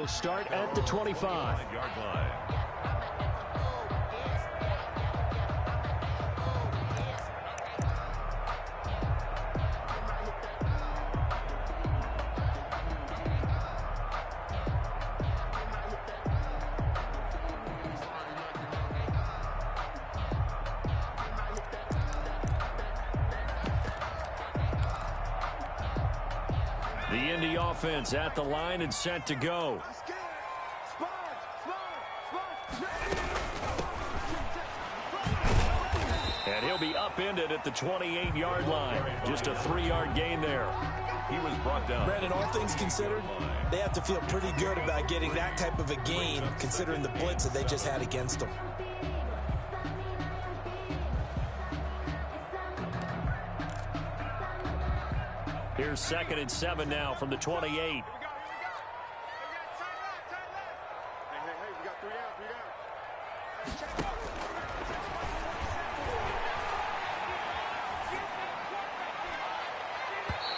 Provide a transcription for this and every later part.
will start at the 25-yard line. The Indy offense at the line and set to go. And he'll be upended at the 28-yard line. Just a 3-yard gain there. He was brought down. Brandon, all things considered, they have to feel pretty good about getting that type of a gain, considering the blitz that they just had against them. Here's 2nd and 7 now from the 28.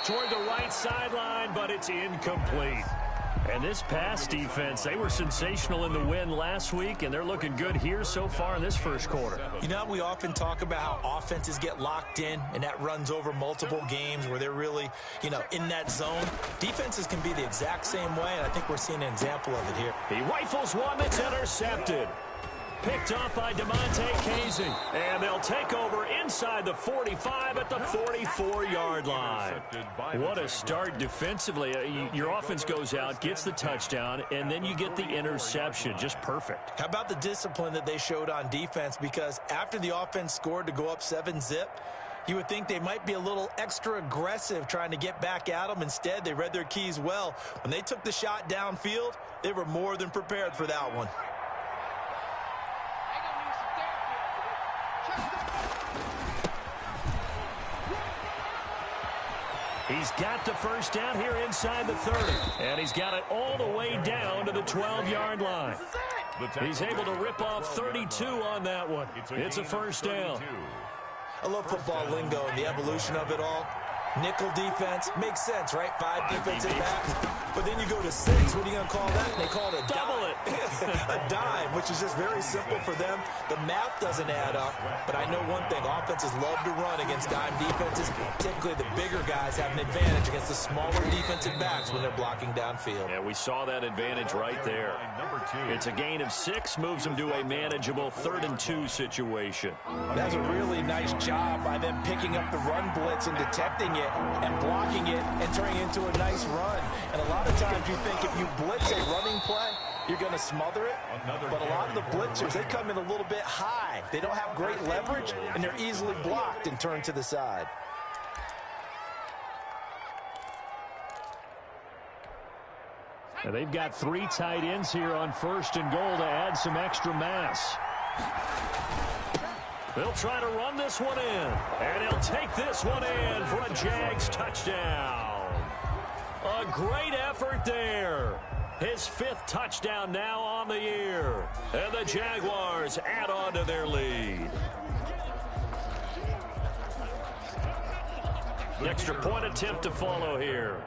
Toward the right sideline, but it's incomplete. And this pass defense, they were sensational in the win last week, and they're looking good here so far in this first quarter. You know, we often talk about how offenses get locked in, and that runs over multiple games where they're really, in that zone. Defenses can be the exact same way, and I think we're seeing an example of it here. He rifles one that's intercepted. Picked off by DeMonte Casey. And they'll take over inside the 45 at the 44-yard line. What a start defensively. Your offense goes out, gets the touchdown, and then you get the interception. Just perfect. How about the discipline that they showed on defense? Because after the offense scored to go up 7-zip, you would think they might be a little extra aggressive trying to get back at them. Instead, they read their keys well. When they took the shot downfield, they were more than prepared for that one. He's got the first down here inside the 30. And he's got it all the way down to the 12-yard line. He's able to rip off 32 on that one. It's a first down. I love football lingo and the evolution of it all. Nickel defense makes sense, right? 5 defensive backs. But then you go to 6. What are you going to call that? And they call it a double dime. A dime, which is just very simple for them. The math doesn't add up. But I know one thing. Offenses love to run against dime defenses. Typically, the bigger guys have an advantage against the smaller defensive backs when they're blocking downfield. Yeah, we saw that advantage right there. It's a gain of 6. Moves them to a manageable 3rd and 2 situation. That's a really nice job by them picking up the run blitz and detecting it and blocking it and turning it into a nice run. And a lot of times you think if you blitz a running play, you're going to smother it. But a lot of the blitzers, they come in a little bit high. They don't have great leverage, and they're easily blocked and turned to the side. Now they've got 3 tight ends here on 1st and goal to add some extra mass. They'll try to run this one in. And he'll take this one in for a Jags touchdown. A great effort there. His 5th touchdown now on the year. And the Jaguars add on to their lead. Extra point attempt to follow here.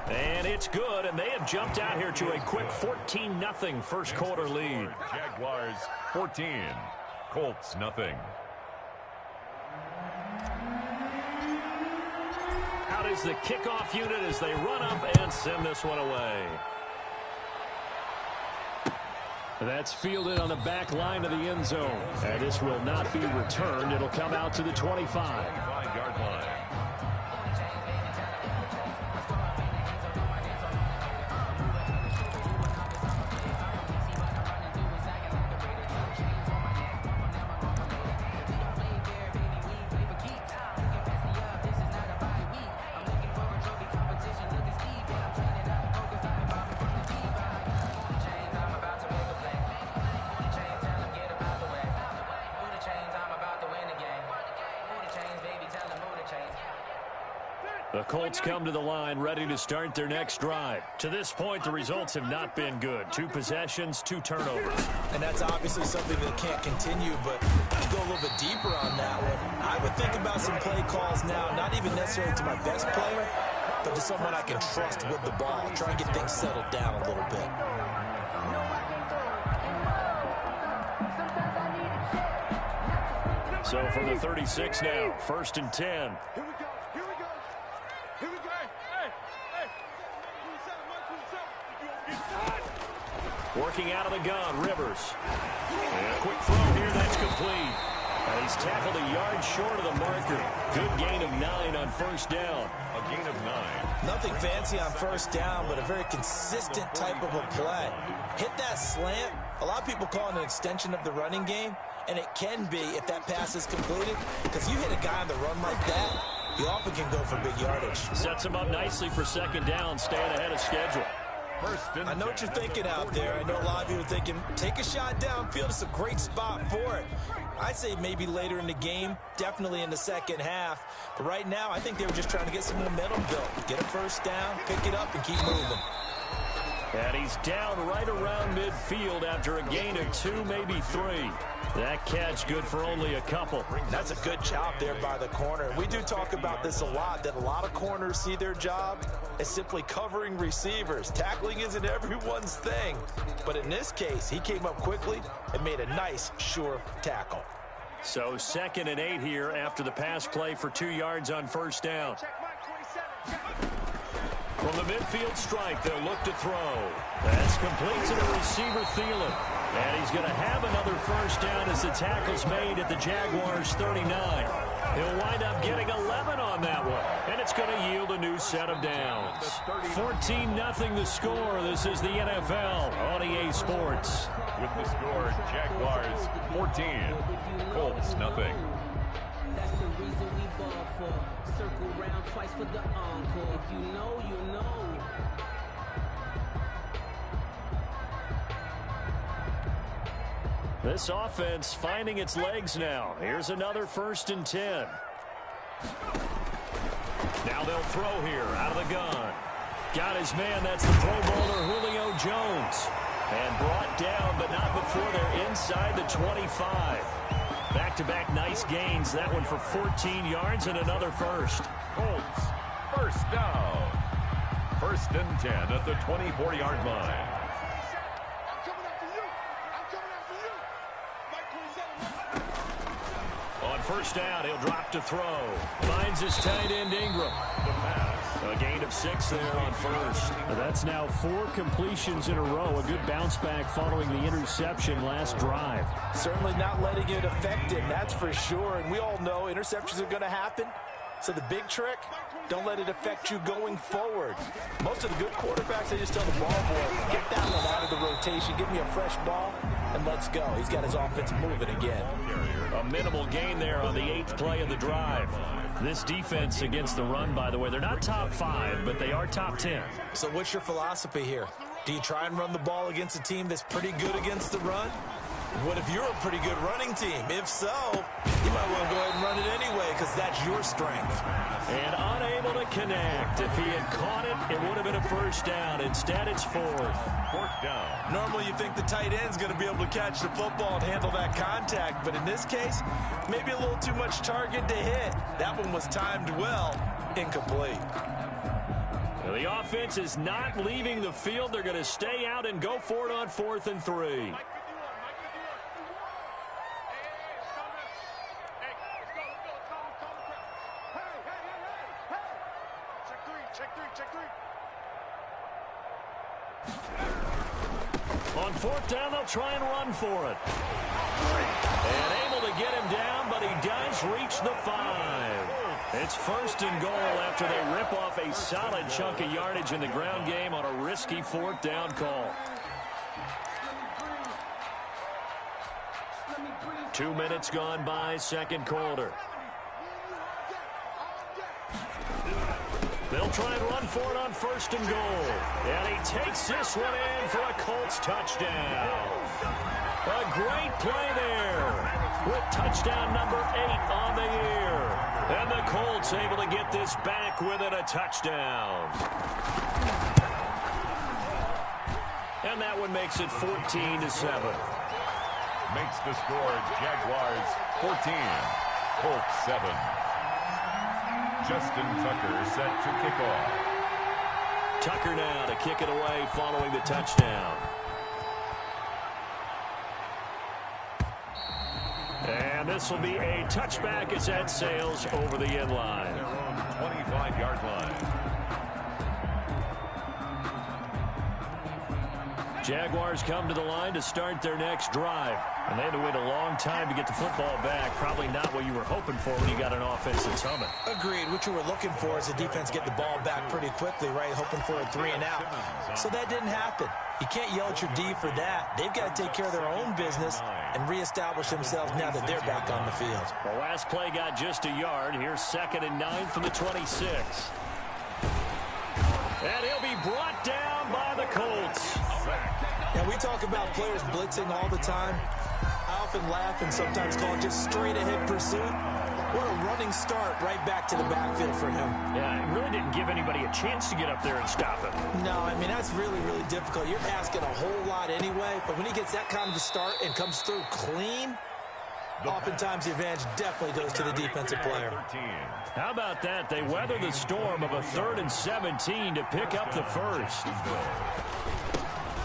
And it's good, and they have jumped out here to a quick 14-0 first quarter lead. Jaguars 14, Colts nothing. Out is the kickoff unit as they run up and send this one away. That's fielded on the back line of the end zone. And this will not be returned. It'll come out to the 25-yard line. The Colts come to the line ready to start their next drive. To this point, the results have not been good. 2 possessions, 2 turnovers. And that's obviously something that can't continue, but go a little bit deeper on that one. I would think about some play calls now, not even necessarily to my best player, but to someone I can trust with the ball. Try and get things settled down a little bit. So from the 36 now, 1st and 10. Here we go. Here we go. Here we go. Hey. Working out of the gun, Rivers. And a quick throw here, that's complete. And he's tackled a yard short of the marker. Good gain of 9 on 1st down. A gain of 9. Nothing fancy on 1st down, but a very consistent type of a play. Hit that slant. A lot of people call it an extension of the running game, and it can be if that pass is completed, because you hit a guy on the run like that, you often can go for big yardage. Sets him up nicely for 2nd down, staying ahead of schedule. I know what you're thinking out there. I know a lot of you are thinking, take a shot downfield. It's a great spot for it. I'd say maybe later in the game, definitely in the second half. But right now, I think they were just trying to get some momentum built. Get a 1st down, pick it up, and keep moving. And he's down right around midfield after a gain of 2, maybe 3. That catch good for only a couple. That's a good job there by the corner. We do talk about this a lot, that a lot of corners see their job as simply covering receivers. Tackling isn't everyone's thing. But in this case, he came up quickly and made a nice, sure tackle. So 2nd and 8 here after the pass play for 2 yards on 1st down. From the midfield strike, they'll look to throw. That's complete to the receiver, Thielen. And he's going to have another 1st down as the tackle's made at the Jaguars' 39. He'll wind up getting 11 on that one. And it's going to yield a new set of downs. 14-0 the score. This is the NFL on EA Sports. With the score, Jaguars 14, Colts nothing. That's the reason we ball for. Circle round twice for the encore. If you know, you know. This offense finding its legs now. Here's another 1st and 10. Now they'll throw here out of the gun. Got his man. That's the Pro Bowler Julio Jones. And brought down, but not before they're inside the 25. Back-to-back nice gains. That one for 14 yards and another 1st. Colts, 1st down. 1st and 10 at the 24-yard line. On 1st down, he'll drop to throw. Finds his tight end, Ingram. The pass. A gain of 6 there on 1st. That's now 4 completions in a row. A good bounce back following the interception last drive. Certainly not letting it affect him, that's for sure. And we all know interceptions are going to happen. So the big trick, don't let it affect you going forward. Most of the good quarterbacks, they just tell the ball boy, get that one out of the rotation, give me a fresh ball, and let's go. He's got his offense moving again. A minimal gain there on the 8th play of the drive. This defense against the run, by the way, they're not top 5, but they are top 10. So what's your philosophy here? Do you try and run the ball against a team that's pretty good against the run? What if you're a pretty good running team? If so, you might want to go ahead and run it anyway because that's your strength. And unable to connect. If he had caught it, it would have been a 1st down. Instead, it's 4th. 4th down. Normally, you think the tight end's going to be able to catch the football and handle that contact, but in this case, maybe a little too much target to hit. That one was timed well, incomplete. The offense is not leaving the field. They're going to stay out and go for it on 4th and 3. On 4th down, they'll try and run for it. And able to get him down, but he does reach the 5. It's 1st and goal after they rip off a solid chunk of yardage in the ground game on a risky 4th down call. 2 minutes gone by, 2nd quarter. They'll try and run for it on 1st and goal. And he takes this one in for a Colts touchdown. A great play there with touchdown number 8 on the year. And the Colts able to get this back within a touchdown. And that one makes it 14-7. makes the score Jaguars 14, Colts 7. Justin Tucker set to kick off. Tucker now to kick it away following the touchdown. And this will be a touchback as that sails over the end line. Their own 25-yard line. Jaguars come to the line to start their next drive. And they had to wait a long time to get the football back. Probably not what you were hoping for when you got an offense that's humming. Agreed. What you were looking for is the defense get the ball back pretty quickly, right? Hoping for a 3 and out. So that didn't happen. You can't yell at your D for that. They've got to take care of their own business and reestablish themselves now that they're back on the field. The last play got just a yard. Here's 2nd and 9 from the 26. And he'll be brought down by the Colts. Now, we talk about players blitzing all the time. I often laugh and sometimes call it just straight-ahead pursuit. What a running start right back to the backfield for him. Yeah, it really didn't give anybody a chance to get up there and stop him. No, I mean, that's really, really difficult. You're asking a whole lot anyway, but when he gets that kind of a start and comes through clean, oftentimes the advantage definitely goes to the defensive player. How about that? They weather the storm of a 3rd and 17 to pick up the first.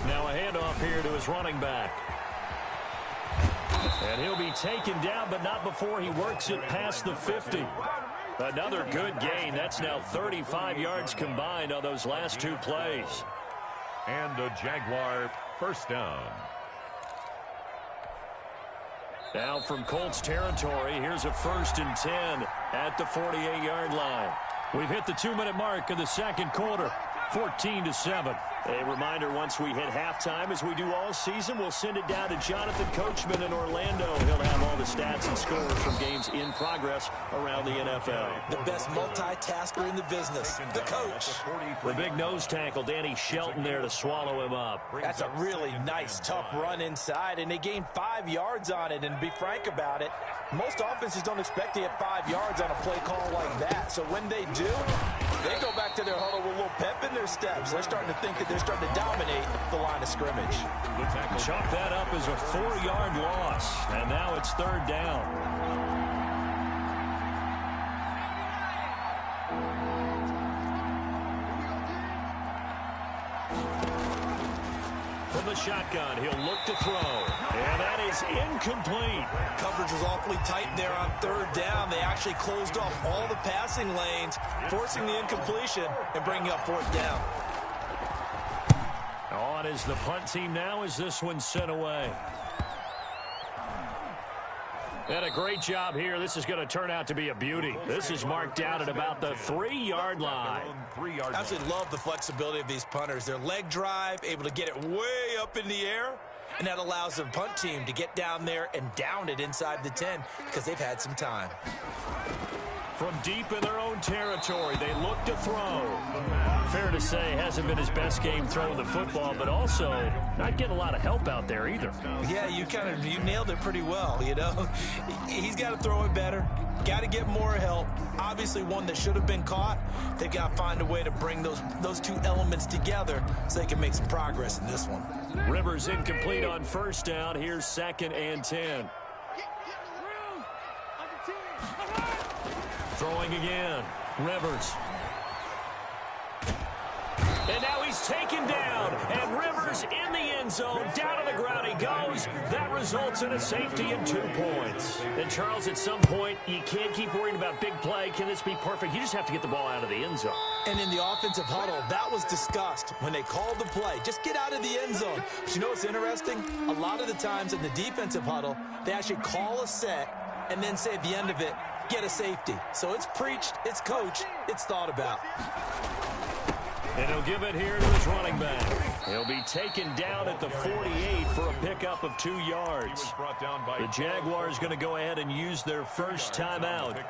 Now a handoff here to his running back. And he'll be taken down, but not before he works it past the 50. Another good gain. That's now 35 yards combined on those last 2 plays. And a Jaguar first down. Now from Colts territory, here's a 1st and 10 at the 48-yard line. We've hit the 2-minute mark of the second quarter, 14-7. A reminder, once we hit halftime, as we do all season, we'll send it down to Jonathan Coachman in Orlando. He'll have all the stats and scores from games in progress around the NFL. The best multitasker in the business, the coach. The big nose tackle, Danny Shelton, there to swallow him up. That's a really nice, tough run inside, and they gained 5 yards on it. And to be frank about it, most offenses don't expect to get 5 yards on a play call like that. So when they do, they go back to their huddle with a little pep in their steps. They're starting to think that they're starting to dominate the line of scrimmage. Chalk that up as a 4-yard loss, and now it's 3rd down. From the shotgun, he'll look to throw, and that is incomplete. Coverage was awfully tight there on 3rd down. They actually closed off all the passing lanes, forcing the incompletion and bringing up 4th down. On is the punt team now as this one's sent away. And a great job here. This is going to turn out to be a beauty. This is marked down at about the 3-yard line. I absolutely love the flexibility of these punters. Their leg drive, able to get it way up in the air, and that allows the punt team to get down there and down it inside the 10 because they've had some time. From deep in their own territory, they look to throw. Fair to say, hasn't been his best game throwing the football, but also not getting a lot of help out there either. Yeah, you nailed it pretty well, you know. He's got to throw it better. Got to get more help. Obviously one that should have been caught. They've got to find a way to bring those 2 elements together so they can make some progress in this one. Rivers incomplete on 1st down. Here's 2nd and 10. Throwing again. Rivers. And now he's taken down. And Rivers in the end zone. Down to the ground he goes. That results in a safety and 2 points. And Charles, at some point, you can't keep worrying about big play. Can this be perfect? You just have to get the ball out of the end zone. And in the offensive huddle, that was discussed when they called the play. Just get out of the end zone. But you know what's interesting? A lot of the times in the defensive huddle, they actually call a set and then say at the end of it, get a safety. So it's preached, it's coached, it's thought about. And he'll give it here to his running back. He'll be taken down at the 48 for a pickup of 2 yards. The Jaguars going to go ahead and use their first timeout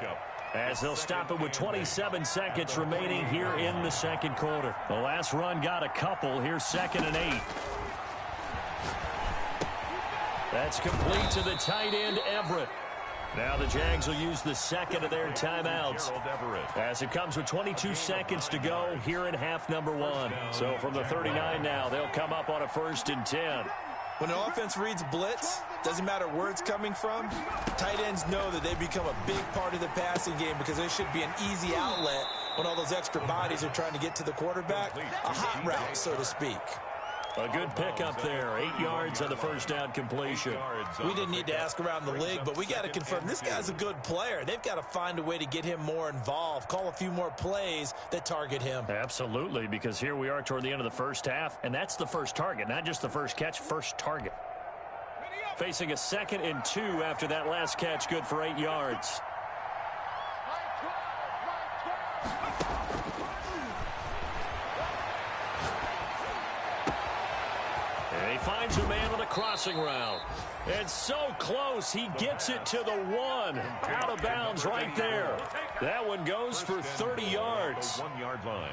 as they'll stop it with 27 seconds remaining here in the second quarter. The last run got a couple. Here's 2nd and 8. That's complete to the tight end, Everett. Now the Jags will use the 2nd of their timeouts as it comes with 22 seconds to go here in half number 1. So from the 39 now, they'll come up on a 1st and 10. When an offense reads blitz, Doesn't matter where it's coming from. Tight ends know that they become a big part of the passing game because there should be an easy outlet when all those extra bodies are trying to get to the quarterback. A hot route, so to speak. A good pickup there. 8 yards on the first down completion. We didn't need to ask around the league, but we got to confirm this guy's a good player. They've got to find a way to get him more involved, call a few more plays that target him. Absolutely, because here we are toward the end of the first half, and that's the first target, not just the first catch, first target. Facing a 2nd and 2 after that last catch, good for 8 yards. And he finds a man on a crossing route. And so close, he gets it to the 1. Out of bounds right there. That one goes for 30 yards. 1 yard line.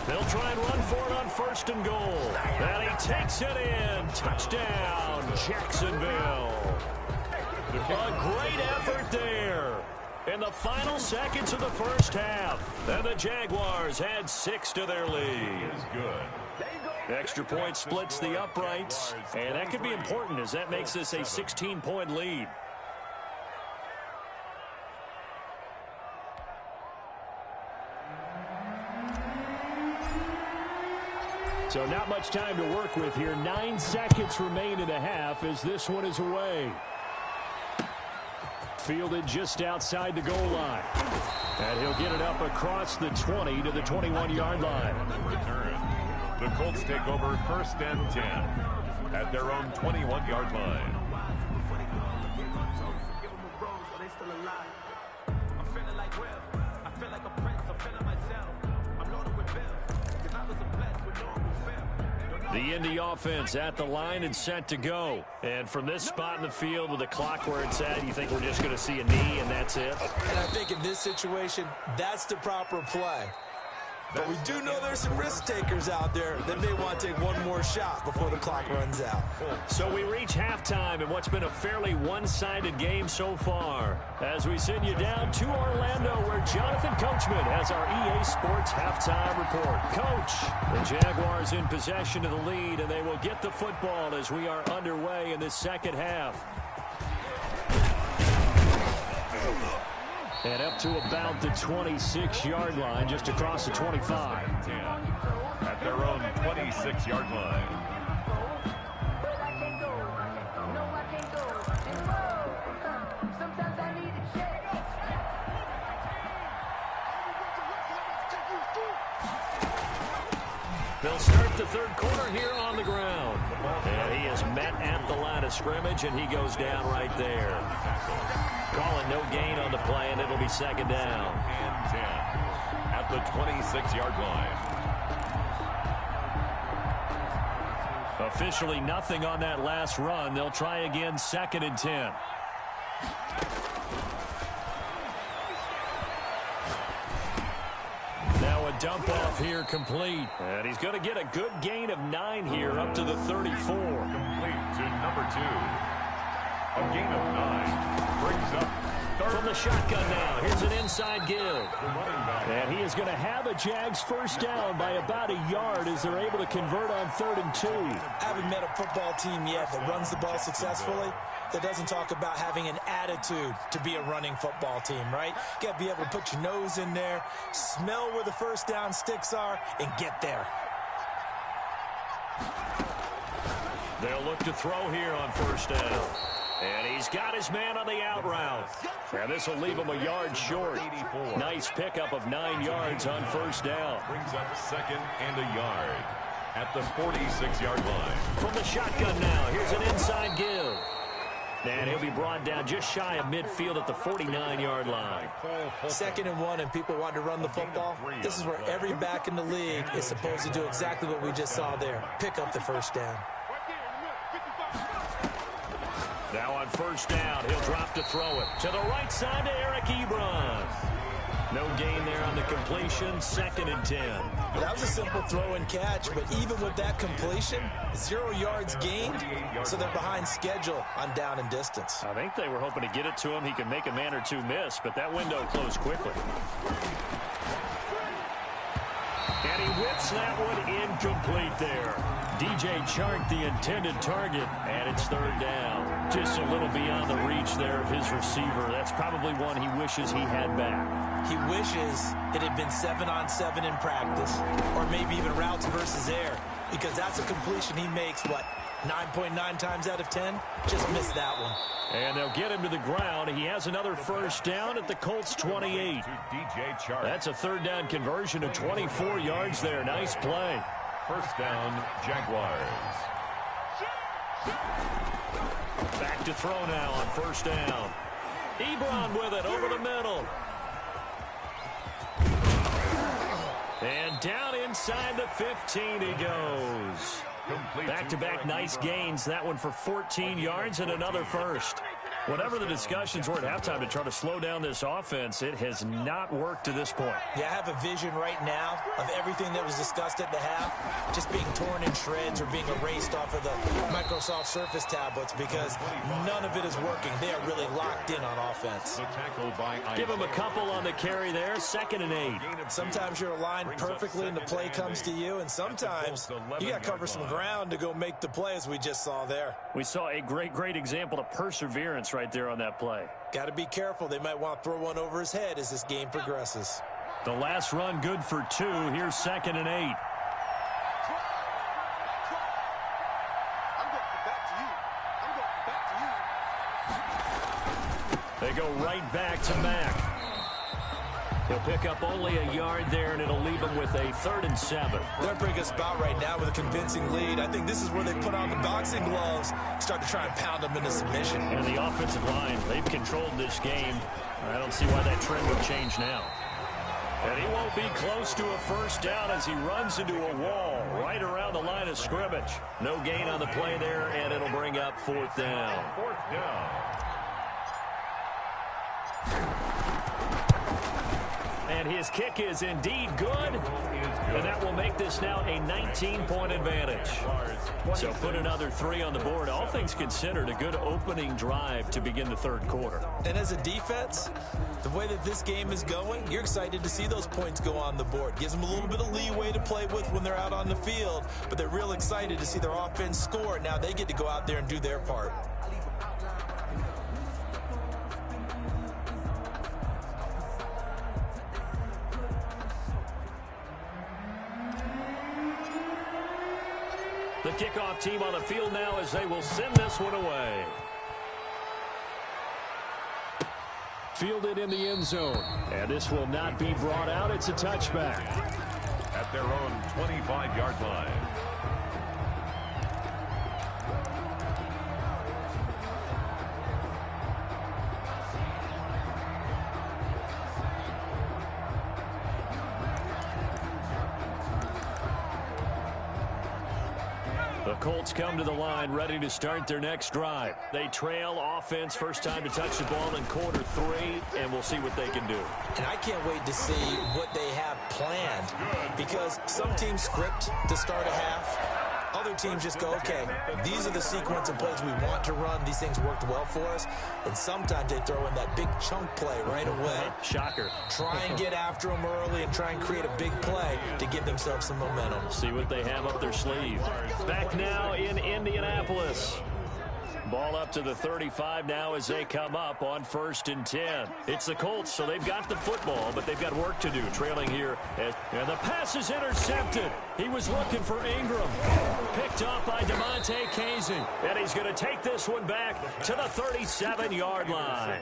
They'll try and run for it on 1st and goal. And he takes it in. Touchdown, Jacksonville. A great effort there. In the final seconds of the first half. And the Jaguars add 6 to their lead. Extra point splits the uprights. And that could be important as that makes this a 16-point lead. So not much time to work with here. 9 seconds remain in the half as this one is away. Fielded just outside the goal line. And he'll get it up across the 20 to the 21-yard line. Return. The Colts take over 1st and 10 at their own 21-yard line. The Indy offense at the line and set to go. And from this spot in the field with the clock where it's at, you think we're just going to see a knee and that's it? And I think in this situation, that's the proper play. But we do know there's some risk takers out there that may want to take one more shot before the clock runs out. So we reach halftime in what's been a fairly one-sided game so far. As we send you down to Orlando where Jonathan Coachman has our EA Sports halftime report. Coach, the Jaguars in possession of the lead, and they will get the football as we are underway in this second half. And up to about the 26-yard line, just across the 25. At their own 26-yard line. They'll start the third quarter here on the ground. And he is met at the line of scrimmage, and he goes down right there. Calling no gain on the play, and it'll be 2nd down. And 10 at the 26-yard line. Officially nothing on that last run. They'll try again 2nd and 10. Now a dump off here complete. And he's going to get a good gain of 9 here up to the 34. Complete to number 2. A gain of 9. Brings up from the shotgun now. Here's an inside give. And he is going to have a Jags first down by about a yard as they're able to convert on 3rd and 2. I haven't met a football team yet that runs the ball successfully that doesn't talk about having an attitude to be a running football team, right? You got to be able to put your nose in there, smell where the first down sticks are, and get there. They'll look to throw here on 1st down. And he's got his man on the out route. And this will leave him a yard short. Nice pickup of 9 yards on 1st down. Brings up 2nd and a yard at the 46-yard line. From the shotgun now, here's an inside give. And he'll be brought down just shy of midfield at the 49-yard line. 2nd and 1, and people want to run the football. This is where every back in the league is supposed to do exactly what we just saw there. Pick up the first down. Now on 1st down, he'll drop to throw it. To the right side to Eric Ebron. No gain there on the completion, 2nd and 10. Well, that was a simple throw and catch, but even with that completion, 0 yards gained, so they're behind schedule on down and distance. I think they were hoping to get it to him. He could make a man or two miss, but that window closed quickly. And he whips that one incomplete there. DJ Chark, the intended target, and it's third down. Just a little beyond the reach there of his receiver. That's probably one he wishes he had back. He wishes it had been 7-on-7 in practice, or maybe even routes versus air, because that's a completion he makes, what, 9.9 times out of 10? Just missed that one. And they'll get him to the ground. He has another first down at the Colts 28. That's a third down conversion of 24 yards there. Nice play. First down, Jaguars. Back to throw now on first down. Ebron with it over the middle. And down inside the 15 he goes. Back-to-back nice gains. That one for 14 yards and another first. Whatever the discussions were at halftime to try to slow down this offense, it has not worked to this point. Yeah, I have a vision right now of everything that was discussed at the half just being torn in shreds or being erased off of the Microsoft Surface tablets because none of it is working. They are really locked in on offense. Give him a couple on the carry there. 2nd and 8. Sometimes you're aligned perfectly and the play comes to you, and sometimes you got to cover some ground to go make the play, as we just saw there. We saw a great example of perseverance right there on that play. Got to be careful. They might want to throw one over his head as this game progresses. The last run good for 2. Here's 2nd and 8. I'm going back to you. They go right back to Mack. He'll pick up only a yard there, and it'll leave him with a 3rd and 7. They're bringing us about right now with a convincing lead. I think this is where they put on the boxing gloves, start to try and pound them into submission. And the offensive line, they've controlled this game. I don't see why that trend would change now. And he won't be close to a first down as he runs into a wall right around the line of scrimmage. No gain on the play there, and it'll bring up 4th down. 4th down. And his kick is indeed good. And that will make this now a 19-point advantage. So put another 3 on the board. All things considered, a good opening drive to begin the 3rd quarter. And as a defense, the way that this game is going, you're excited to see those points go on the board. Gives them a little bit of leeway to play with when they're out on the field. But they're real excited to see their offense score. Now they get to go out there and do their part. The kickoff team on the field now as they will send this one away. Fielded in the end zone. And this will not be brought out. It's a touchback. At their own 25-yard line. The Colts come to the line ready to start their next drive. They trail offense, first time to touch the ball in quarter 3, and we'll see what they can do. And I can't wait to see what they have planned, because some teams script to start a half. Other teams just go, okay, these are the sequence of plays we want to run. These things worked well for us. And sometimes they throw in that big chunk play right away. Shocker. Try and get after them early and try and create a big play to give themselves some momentum. See what they have up their sleeve. Back now in Indianapolis. Ball up to the 35 now as they come up on 1st and 10. It's the Colts, so they've got the football, but they've got work to do. Trailing here. And the pass is intercepted. He was looking for Ingram. Picked off by DeMonte Casey. And he's going to take this one back to the 37-yard line.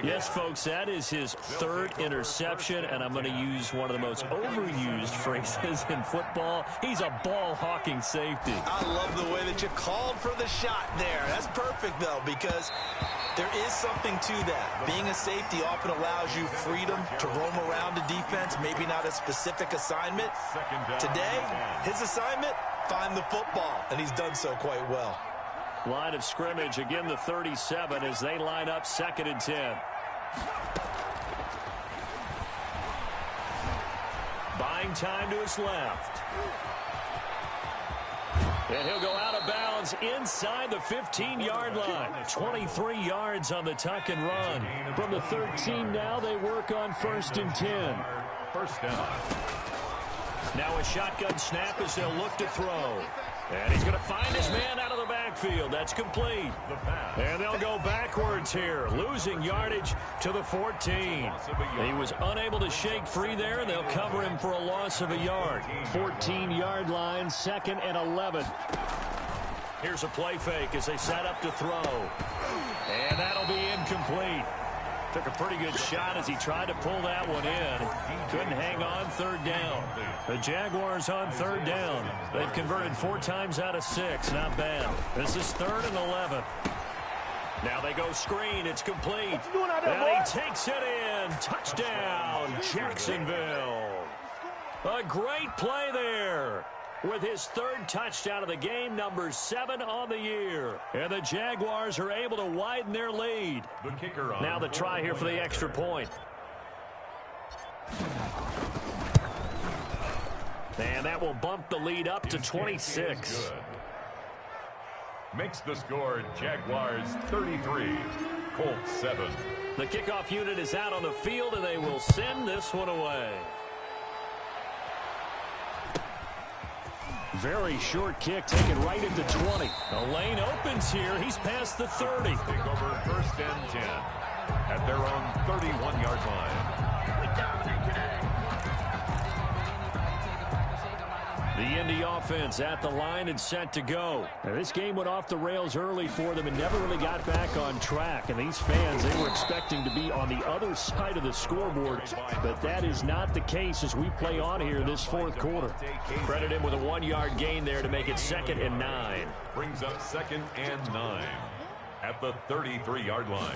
Yes, folks, that is his 3rd interception, and I'm going to use one of the most overused phrases in football. He's a ball-hawking safety. I love the way that you called for the shot there. That's perfect, though, because there is something to that. Being a safety often allows you freedom to roam around a defense, maybe not a specific assignment. Today, his assignment, find the football, and he's done so quite well. Line of scrimmage, again the 37 as they line up 2nd and 10. Buying time to his left. And he'll go out of bounds inside the 15-yard line. 23 yards on the tuck and run. From the 13 now, they work on 1st and 10. First down. Now a shotgun snap as they'll look to throw. And he's going to find his man out of the backfield. That's complete. And they'll go backwards here, losing yardage to the 14. He was unable to shake free there, and they'll cover him for a loss of a yard. 14-yard line, 2nd and 11. Here's a play fake as they set up to throw. And that'll be incomplete. Took a pretty good shot as he tried to pull that one in. Couldn't hang on 3rd down. The Jaguars on 3rd down. They've converted 4 times out of 6. Not bad. This is 3rd and 11. Now they go screen. It's complete. And he takes it in. Touchdown, Jacksonville. A great play there. With his 3rd touchdown of the game, number 7 on the year. And the Jaguars are able to widen their lead. Now the try here for the extra point. And that will bump the lead up to 26. Makes the score Jaguars 33, Colts 7. The kickoff unit is out on the field, and they will send this one away. Very short kick taken right at the 20. The lane opens here. He's past the 30. Take over 1st and 10 at their own 31-yard line. The Indy offense at the line and set to go. Now, this game went off the rails early for them and never really got back on track. And these fans, they were expecting to be on the other side of the scoreboard. But that is not the case as we play on here this 4th quarter. Credit him with a 1-yard gain there to make it 2nd and 9. Brings up 2nd and 9 at the 33-yard line.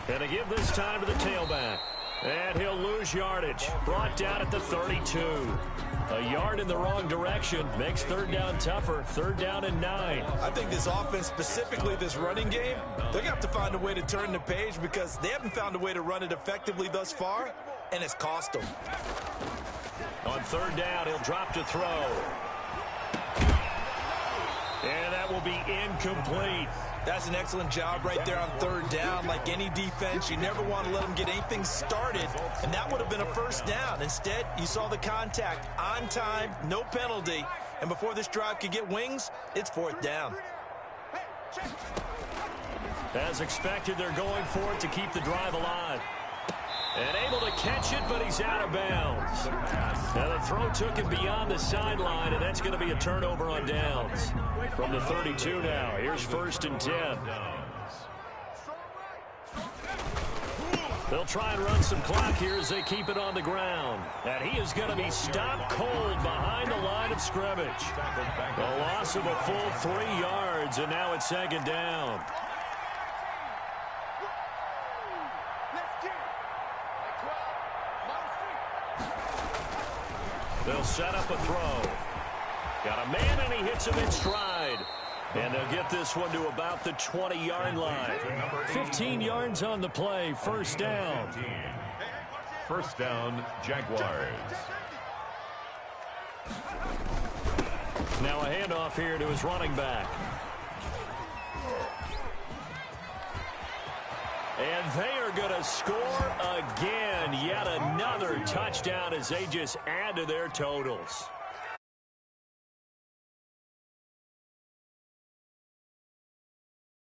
And to give this time to the tailback. And he'll lose yardage. Brought down at the 32. A yard in the wrong direction makes 3rd down tougher. 3rd down and 9. I think this offense, specifically this running game, they're going to have to find a way to turn the page because they haven't found a way to run it effectively thus far, and it's cost them. On 3rd down, he'll drop to throw. And that will be incomplete. That's an excellent job right there on 3rd down. Like any defense, you never want to let them get anything started, and that would have been a 1st down. Instead, you saw the contact on time, no penalty, and before this drive could get wings, it's 4th down. As expected, they're going for it to keep the drive alive. And able to catch it, but he's out of bounds. Now the throw took him beyond the sideline, and that's going to be a turnover on downs. From the 32 now, here's 1st and 10. They'll try and run some clock here as they keep it on the ground. And he is going to be stopped cold behind the line of scrimmage. A loss of a full 3 yards, and now it's 2nd down. They'll set up a throw. Got a man, and he hits him in stride. And they'll get this one to about the 20-yard line. 15 yards on the play. 1st down. 1st down, Jaguars. Now a handoff here to his running back. And they are going to score again. Yet another touchdown as they just add to their totals.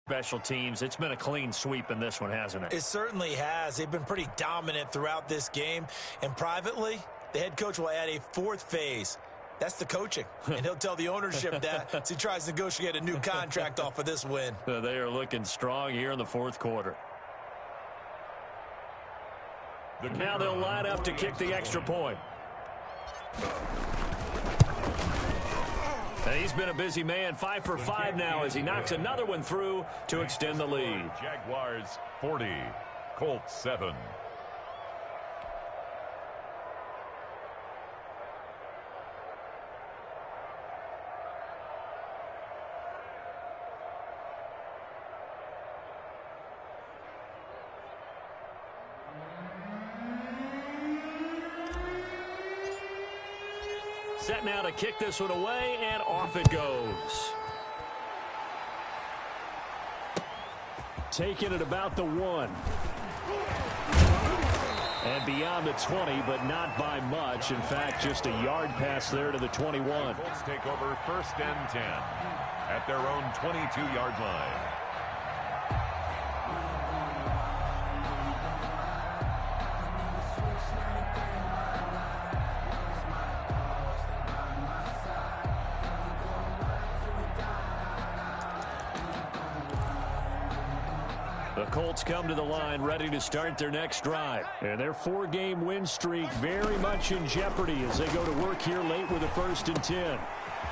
Special teams, it's been a clean sweep in this one, hasn't it? It certainly has. They've been pretty dominant throughout this game. And privately, the head coach will add a 4th phase. That's the coaching. And he'll tell the ownership that as he tries to negotiate a new contract off of this win. They are looking strong here in the 4th quarter. Now they'll line up to kick the extra point. And he's been a busy man, 5 for 5 now as he knocks another one through to extend the lead. Jaguars 40, Colts 7. Set now to kick this one away, and off it goes. Taken at about the 1. And beyond the 20, but not by much. In fact, just a yard pass there to the 21. Colts take over 1st and 10 at their own 22-yard line. The Colts come to the line ready to start their next drive. And their 4-game win streak very much in jeopardy as they go to work here late with a 1st and 10.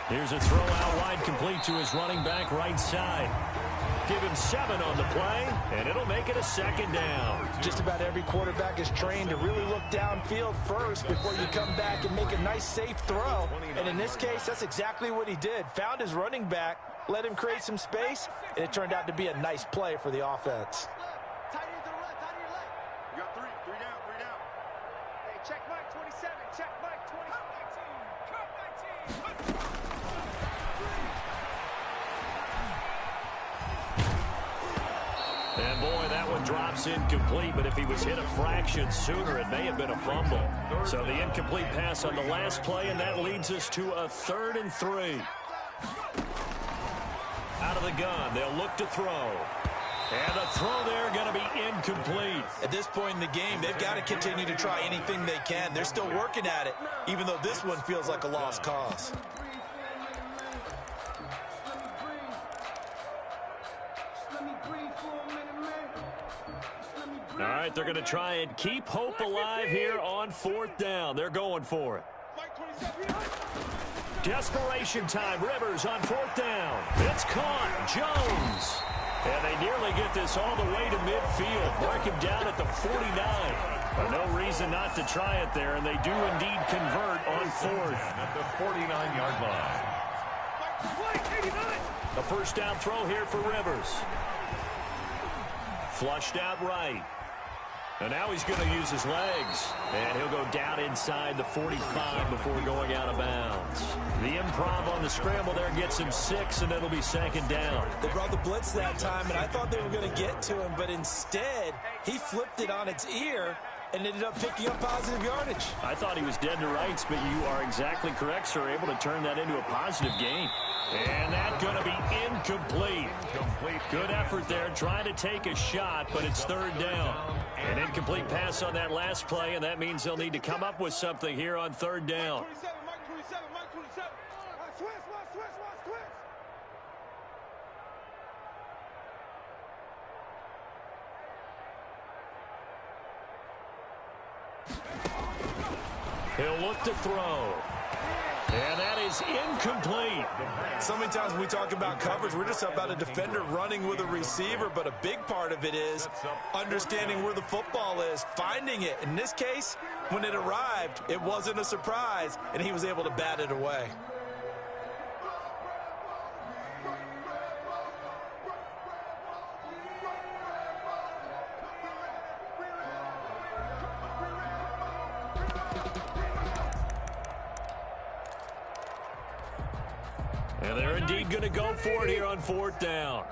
Here's a throw out wide complete to his running back right side. Give him 7 on the play, and it'll make it a 2nd down. Just about every quarterback is trained to really look downfield first before you come back and make a nice, safe throw. And in this case, that's exactly what he did. Found his running back, let him create some space, and it turned out to be a nice play for the offense. Tight end to the left, tight end to the left. You got 3 down. Hey, check Mike 27, check Mike 20. Cut 19. And boy, that one drops incomplete, but if he was hit a fraction sooner, it may have been a fumble. So the incomplete pass on the last play, and that leads us to a 3rd and 3. Out of the gun, they'll look to throw. And the throw there going to be incomplete. At this point in the game, they've got to continue to try anything they can. They're still working at it, even though this one feels like a lost cause. All right, they're going to try and keep hope alive here on 4th down. They're going for it. Desperation time. Rivers on 4th down. It's caught. Jones. And they nearly get this all the way to midfield. Mark him down at the 49. But no reason not to try it there, and they do indeed convert on 4th. At the 49-yard line. A 1st down throw here for Rivers. Flushed out right. And now he's going to use his legs. And he'll go down inside the 45 before going out of bounds. The improv on the scramble there gets him 6, and it'll be 2nd down. They brought the blitz that time, and I thought they were going to get to him, but instead, he flipped it on its ear and ended up picking up positive yardage. I thought he was dead to rights, but you are exactly correct, sir. Able to turn that into a positive gain. And that's going to be incomplete. Good effort there, trying to take a shot, but it's 3rd down. An incomplete pass on that last play, and that means they'll need to come up with something here on 3rd down. Mike 27. Twist. He'll look to throw. And that is incomplete. So many times when we talk about coverage, we're just about a defender running with a receiver, but a big part of it is understanding where the football is, finding it. In this case, when it arrived, it wasn't a surprise, and he was able to bat it away. And they're indeed going to go for it here on 4th down.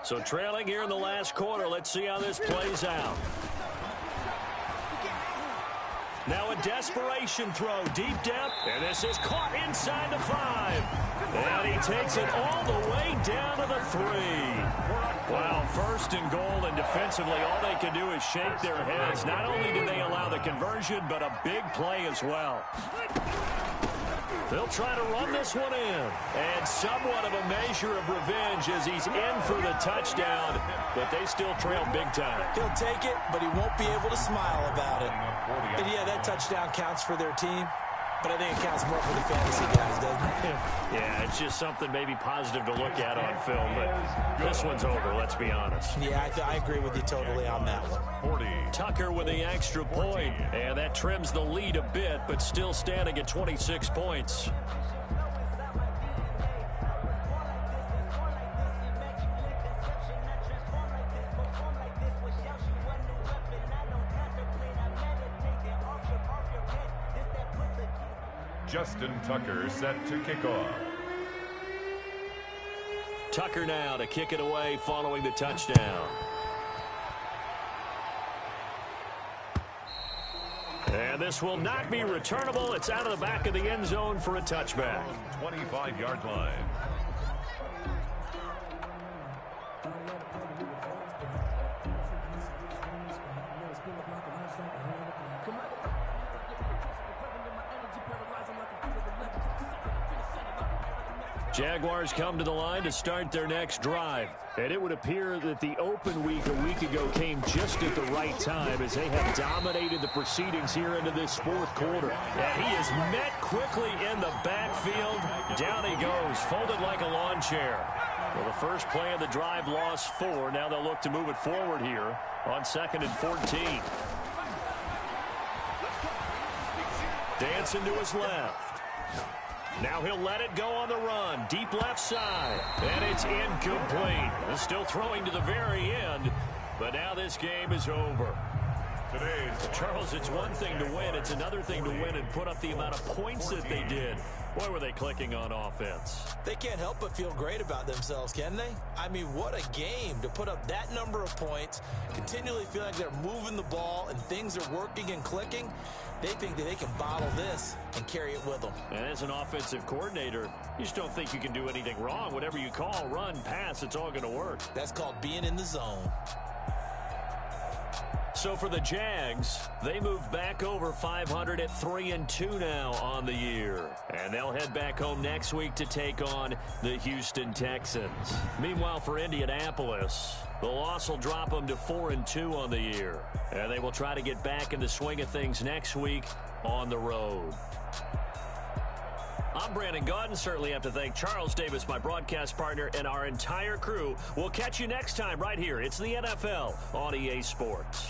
So trailing here in the last quarter, let's see how this plays out. Now a desperation throw, deep depth, and this is caught inside the 5. And he takes it all the way down to the 3. Wow, 1st and goal, and defensively all they can do is shake their heads. Not only do they allow the conversion, but a big play as well. They'll try to run this one in. And somewhat of a measure of revenge as he's in for the touchdown. But they still trail big time. He'll take it, but he won't be able to smile about it. And yeah, that touchdown counts for their team. But I think it counts more for the fantasy guys, doesn't it? Yeah, it's just something maybe positive to look at on film. But this one's over, let's be honest. Yeah, I agree with you totally on that one. 40. Tucker with the extra point. And that trims the lead a bit, but still standing at 26 points. Justin Tucker set to kick off. Tucker now to kick it away following the touchdown. And this will not be returnable. It's out of the back of the end zone for a touchback. 25-yard line. Jaguars come to the line to start their next drive. And it would appear that the open week a week ago came just at the right time as they have dominated the proceedings here into this fourth quarter. And he is met quickly in the backfield. Down he goes, folded like a lawn chair. Well, the first play of the drive lost 4. Now they'll look to move it forward here on 2nd and 14. Dancing to his left. Now he'll let it go on the run. Deep left side. And it's incomplete. Still throwing to the very end. But now this game is over. Charles, it's one thing to win. It's another thing to win and put up the amount of points that they did. Boy, were they clicking on offense. They can't help but feel great about themselves, can they? I mean, what a game to put up that number of points, continually feel like they're moving the ball and things are working and clicking. They think that they can bottle this and carry it with them. And as an offensive coordinator, you just don't think you can do anything wrong. Whatever you call, run, pass, it's all going to work. That's called being in the zone. So for the Jags, they move back over 500 at 3-2 now on the year. And they'll head back home next week to take on the Houston Texans. Meanwhile, for Indianapolis, the loss will drop them to 4-2 on the year. And they will try to get back in the swing of things next week on the road. I'm Brandon Gaudin. Certainly have to thank Charles Davis, my broadcast partner, and our entire crew. We'll catch you next time right here. It's the NFL on EA Sports.